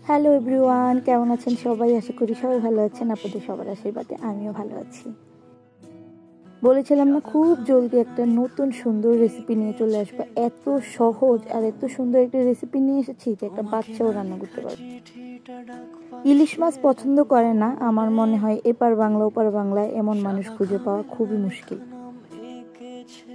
Hello everyone, কেমন আছেন সবাই? আশা করি সবাই ভালো আছেন। আপনাদের সবার আশীর্বাদে আমিও ভালো আছি। বলেছিলাম না, খুব জলদি একটা নতুন সুন্দর রেসিপি নিয়ে চলে আসবো। এত সহজ আর এত সুন্দর একটা রেসিপি নিয়ে এসেছি যে একটা বাচ্চাও রান্না করতে পারবে। ইলিশ মাছ পছন্দ করে না, আমার মনে হয় এপার বাংলা ওপার বাংলায় এমন মানুষ খুঁজে পাওয়া খুবই মুশকিল।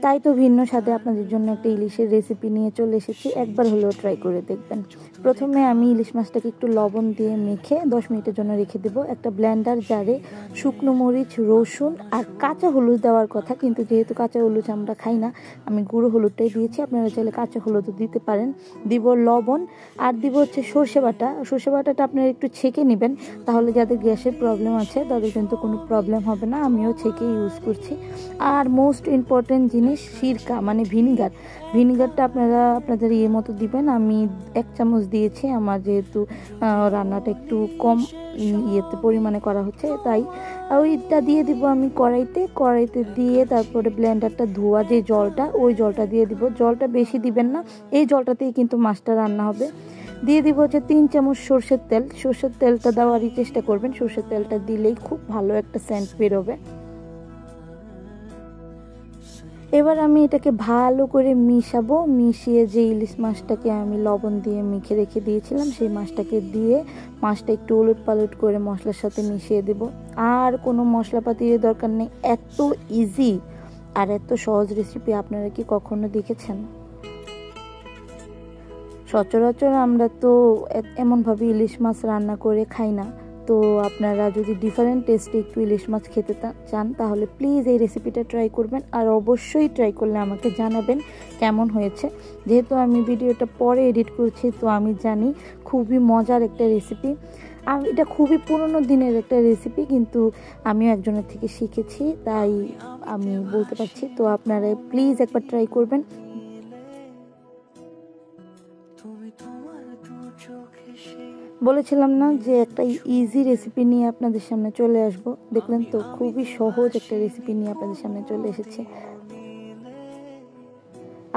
তাই তো ভিন্ন স্বাদে আপনাদের জন্য একটা ইলিশের রেসিপি নিয়ে চলে এসেছি। একবার হলেও ট্রাই করে দেখবেন। প্রথমে আমি ইলিশ মাছটাকে একটু লবণ দিয়ে মেখে 10 মিনিটের জন্য রেখে দেবো। একটা ব্লেন্ডার জারে শুকনো মরিচ, রসুন আর কাঁচা হলুদ দেওয়ার কথা, কিন্তু যেহেতু কাঁচা হলুদ আমরা খাই না, আমি গুঁড়ো হলুদটাই দিয়েছি। আপনারা চাইলে কাঁচা হলুদও দিতে পারেন। দিব লবণ আর দিব হচ্ছে সর্ষে বাটা। সর্ষে বাটাটা আপনারা একটু ছেঁকে নেবেন, তাহলে যাদের গ্যাসের প্রবলেম আছে তাদের কিন্তু কোনো প্রবলেম হবে না। আমিও ছেঁকে ইউজ করছি। আর মোস্ট ইম্পর্টেন্ট জিনিস সিরকা, মানে ভিনিগার। ভিনিগারটা আপনারা আপনাদের ইয়ে মতো দিবেন। আমি 1 চামচ দিয়েছি, আমার যেহেতু রান্নাটা একটু কম ইয়েতে পরিমাণে করা হচ্ছে, তাই ওইটা দিয়ে দিব আমি কড়াইতে দিয়ে তারপরে ব্লেন্ডারটা ধোয়া যে জলটা, ওই জলটা দিয়ে দিব। জলটা বেশি দিবেন না, এই জলটাতেই কিন্তু মাছটা রান্না হবে। দিয়ে দিব হচ্ছে 3 চামচ সর্ষের তেল। সর্ষের তেলটা দেওয়ারই চেষ্টা করবেন, সর্ষের তেলটা দিলেই খুব ভালো একটা সেন্ট বেরোবে। এবার আমি এটাকে ভালো করে মিশাবো। মিশিয়ে যে ইলিশ মাছটাকে আমি লবণ দিয়ে মেখে রেখে দিয়েছিলাম, সেই মাছটাকে দিয়ে মাছটা একটু উলট পালট করে মশলার সাথে মিশিয়ে দেব। আর কোনো মশলাপাতির দরকার নেই, এত ইজি আর এত সহজ রেসিপি আপনারা কি কখনো দেখেছেন? সচরাচর আমরা তো এমনভাবে ইলিশ মাছ রান্না করে খাই না। তো আপনারা যদি ডিফারেন্ট টেস্টে একটু ইলিশ মাছ খেতে চান, তাহলে প্লিজ এই রেসিপিটা ট্রাই করবেন। আর অবশ্যই ট্রাই করলে আমাকে জানাবেন কেমন হয়েছে। যেহেতু আমি ভিডিওটা পরে এডিট করছি, তো আমি জানি খুবই মজার একটা রেসিপি। আর এটা খুবই পুরনো দিনের একটা রেসিপি, কিন্তু আমিও একজনের থেকে শিখেছি, তাই আমি বলতে পারছি। তো আপনারা প্লিজ একবার ট্রাই করবেন। বলেছিলাম না যে একটা ইজি রেসিপি নিয়ে আপনাদের সামনে চলে আসব। দেখলেন তো, খুবই সহজ একটা রেসিপি নিয়ে আপনাদের সামনে চলে এসেছে।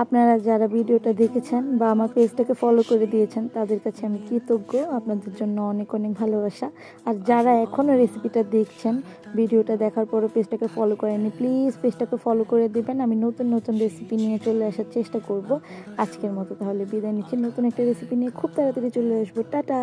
আপনারা যারা ভিডিওটা দেখেছেন বা আমার পেজটাকে ফলো করে দিয়েছেন, তাদের কাছে আমি কৃতজ্ঞ। আপনাদের জন্য অনেক অনেক ভালোবাসা। আর যারা এখনও রেসিপিটা দেখছেন, ভিডিওটা দেখার পরও পেজটাকে ফলো করেননি, প্লিজ পেজটাকে ফলো করে দেবেন। আমি নতুন নতুন রেসিপি নিয়ে চলে আসার চেষ্টা করব। আজকের মতো তাহলে বিদায় নিচ্ছি। নতুন একটা রেসিপি নিয়ে খুব তাড়াতাড়ি চলে আসবো। টাটা।